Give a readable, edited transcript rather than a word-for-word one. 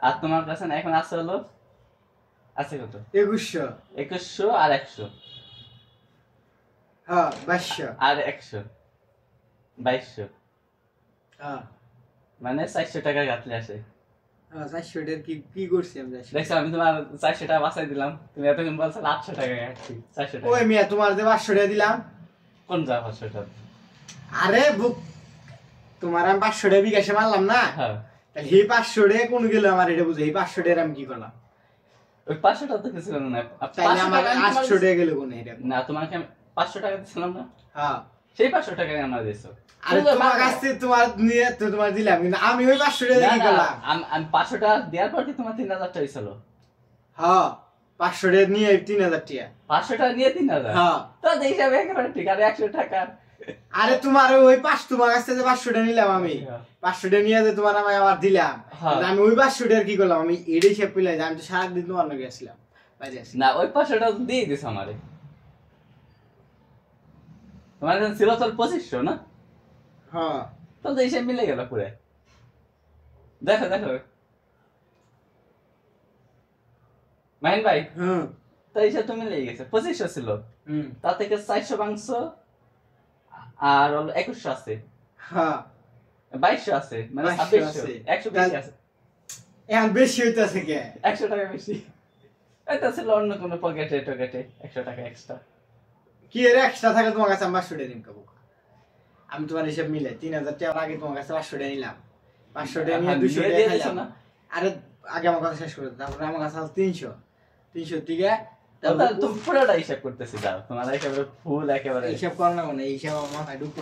আর তোমার কাছে না এখন আছে হলো আছে কত 2100 2100 আর 100 হ্যাঁ 2200 আর 100 2200 হ্যাঁ মানে 400 টাকা গাতলে আসে। হ্যাঁ 400 টাকা কি করছি আমরা? দেখছো আমি তোমার 400 টাকা বাঁচাই দিলাম, তুমি এতক্ষণ বলছো 800 টাকা গাচ্ছি 400 টাকা। ওই মিয়া তোমার যে 500 টাকা দিলাম কোন যা 500 টাকা? আরে বুক তোমার আমি 500 টাকা বিকাশে মারলাম না, হ্যাঁ তাহলে এই 500 টাকা কোন গেল আমার এটা বুঝে, এই 500 টাকা আমি কি করলাম? ওই 500 টাকা তো কিছু না না, তাহলে আমার 800 টাকা গেল কোন এটা? না তোমাকে আমি 500 টাকা দিছিলাম না, হ্যাঁ সেই 500 টাকা আমার দিছো। আরে তোমার কাছে তোমার নিয়ে তো তোমার দিলাম, কিন্তু আমি ওই 500 টাকা কি করলাম? আমি 500 টাকা দেওয়ার পর কি তোমার 3000 টাকা ছিল? হ্যাঁ 500 টাকা নিয়ে 3000 টাকা। 500 টাকা নিয়ে 3000? হ্যাঁ তো এই হিসাবে একেবারে ঠিক। আর 100 টাকা আরে তোমার ওই তোমার কাছে যে 500 টাকা নিলাম আমি, 500 টাকা নিয়ে যে তোমার আমি আবার দিলাম, কিন্তু আমি ওই 500 টাকা কি করলাম? আমি এটাই হিসাব পেলাম যে আমি তো সারাদিন তোমার লগে আসলাম, বাইরে আসি না, ওই 500 টাকা দিয়ে দিছ আমারে। তোমার কাছে ছিল তোর 2500 না? হ্যাঁ তো এই হিসাব মিলে গেল পুরো। দেখো দেখো মাহিন ভাই, হুম তো এই হিসাব তো মিলে গেছে। 2500 ছিল, হুম তা থেকে 400 মাংস আর হলো 2100 আছে, হ্যাঁ 2200 আছে, মানে 2600, 100 বেশি আছে। এখন বেশি হইতাছে কে? 100 টাকা বেশি। এটা ছিল অন্য কোনো পকেটে টকেটে 100 টাকা এক্সট্রা। কি এর এক্সট্রা থাকে তোমার কাছে? আমি 500 টাকা দিন কাবু, আমি তোমার হিসাব মিলে 3000 টাকা আগে তোমার কাছে 500 টাকা নিলাম, 500 টাকা নিয়ে 200 টাকা খাইলাম। আরে আগে আমার কথা শেষ করে দাও, তারপরে আমার কাছে 300 থেকে তুমি পুরোটা হিসাব করতেছি, দাও তোমার একেবারে ফুল একেবারে হিসাব করো না, মানে হিসাব আমার মাথায় ঢুকতো